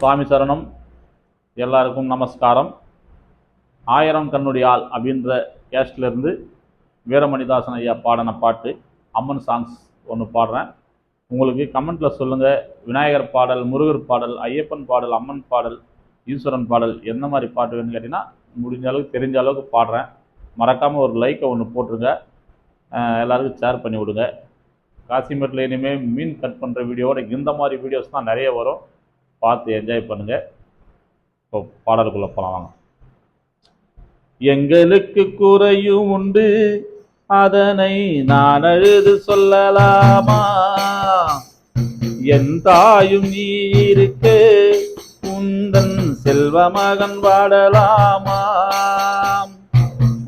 சுவாமி சரணம். எல்லாருக்கும் நமஸ்காரம். ஆயிரம் கண்ணுடைய ஆள் அப்படின்ற கேஸ்ட்லேருந்து வீரமணிதாசன் ஐயா பாடின பாட்டு அம்மன் சாங்ஸ் ஒன்று பாடுறேன். உங்களுக்கு கமெண்ட்டில் சொல்லுங்கள். விநாயகர் பாடல், முருகர் பாடல், ஐயப்பன் பாடல், அம்மன் பாடல், ஈஸ்வரன் பாடல் எந்த மாதிரி பாட்டு வேணும்னு கேட்டிங்கன்னா முடிஞ்ச அளவுக்கு தெரிஞ்ச அளவுக்கு பாடுறேன். மறக்காமல் ஒரு லைக்கை ஒன்று போட்டுருங்க. எல்லாருக்கும் ஷேர் பண்ணி விடுங்க. காசிமேட்டில் இனிமேல் மீன் கட் பண்ணுற வீடியோவோட இந்த மாதிரி வீடியோஸ் தான் நிறைய வரும். பார்த்து என்ஜாய் பண்ணுங்கள். இப்போ பாடலுக்குள்ளே போகலாம் வாங்க. எங்களுக்கு குறையும் உண்டு, அதனை நான் அழுது சொல்லலாமா? என் தாயும் நீ இருக்கு, உந்தன் செல்வ மகன் வாடலாமா?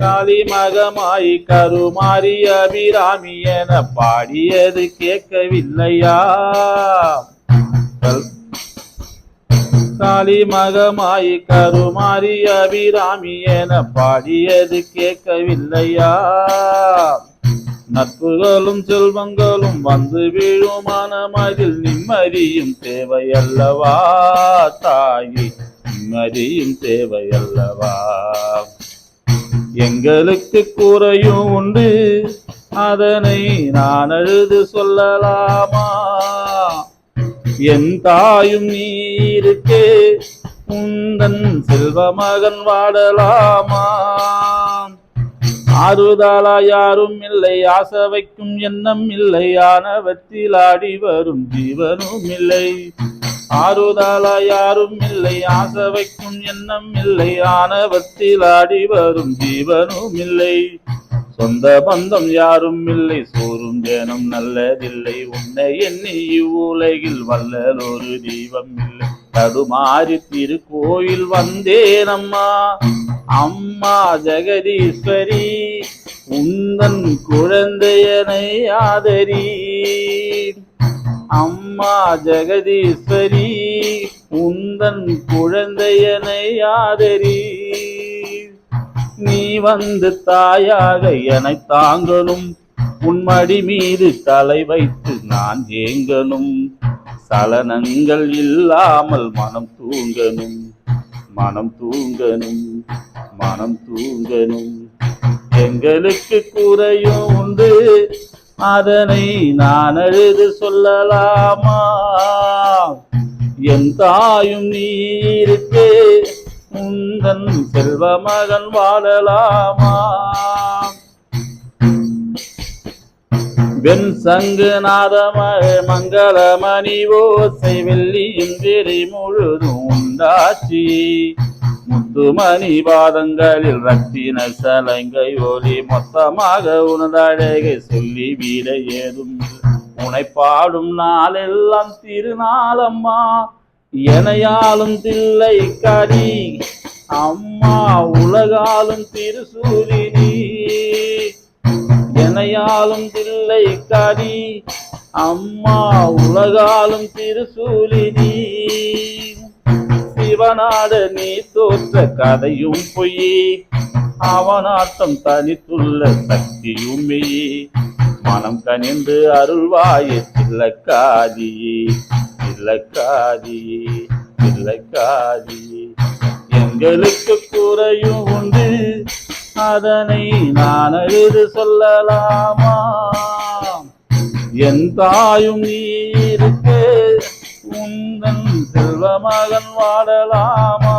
காளி மகமாய் கருமாரி அபிராமி என பாடியது கேட்கவில்லையா? காளி மகமாய் கருமாரி அபிராமி என பாடியது கேட்கவில்லையா? நட்புகளும் செல்வங்களும் வந்து வீழும் மனமதில் நிம்மதியும் தேவையல்லவா தாயி, நிம்மதியும் தேவையல்லவா? எங்களுக்கு குறையும் உண்டு, அதனை நான் அழுது சொல்லலாமா? என் தாயும் நீ இருக்கே, உந்தன் செல்வ மகன் வாடலாமா? ஆறுதலா யாரும் இல்லை, ஆசை வைக்கும் எண்ணம் இல்லை, ஆணவத்தில் ஆடி வரும் ஜீவனும் இல்லை. ஆறுதலா யாரும் இல்லை, ஆசை வைக்கும் எண்ணம் இல்லை, ஆணவத்தில் ஆடி வரும் ஜீவனும் இல்லை. சொந்த பந்தம் யாரும் இல்லை, சோறும் ஜனம் நல்லதில்லை, உன்னை எண்ணி இவ்வுலகில் வல்லல் ஒரு தெய்வம் இல்லை. தடுமாறி திருக்கோயில் வந்தேனம்மா, அம்மா ஜெகதீஸ்வரி, உந்தன் குழந்தையனை ஆதரி. அம்மா ஜெகதீஸ்வரி, உந்தன் குழந்தையனை ஆதரி. நீ வந்து தாயாக எனை தாங்கணும், உன்மடி மீது தலை வைத்து நான் ஏங்கணும். சலனங்கள் இல்லாமல் மனம் தூங்கணும், மனம் தூங்கணும், மனம் தூங்கணும். எங்களுக்கு குறையும் உண்டு, அதனை நான் அழுது சொல்லலாமா? என் தாயும் நீ இருக்கே, உந்தன் செல்வ மகன் வாழலாமா? வெண் சங்கு நாதமழ மங்களமணி ஓசை வெள்ளியின் திரை முழுதும் உண்டாச்சி. முத்துமணி பாதங்களில் ரத்தின சலங்கை ஒளி, மொத்தமாக உனதழகை சொல்லி வீட ஏதும் உனை பாடும் நாளெல்லாம் திருநாளம்மா. எனையாலும் தில்லை காரி அம்மா, உலகாலும் திருசூலினி. எனையாலும் தில்லை காரி அம்மா, உலகாலும் திருசூலினி. சிவனாட நீ தோற்ற கதையும் பொய்யே, அவனாட்டம் தனித்துள்ள சக்தியும் மெய்யே. மனம் கனிந்து அருள்வாயே தில்லக்காதியே, தில்லக்காதியே, தில்லக்காதியே. எங்களுக்கு குறையும் உண்டு, அதனை நான் அழுது சொல்லலாமா? என் தாயும் நீ இருக்கே, உந்தன் செல்வ மகன் வாடலாமா?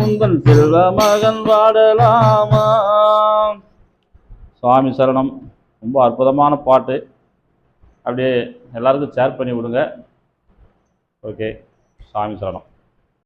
உந்தன் செல்வ மகன் வாடலாமா? சுவாமி சரணம். ரொம்ப அற்புதமான பாட்டு. அப்படியே எல்லாருக்கும் ஷேர் பண்ணி விடுங்க. ஓகே, சுவாமி சரணம்.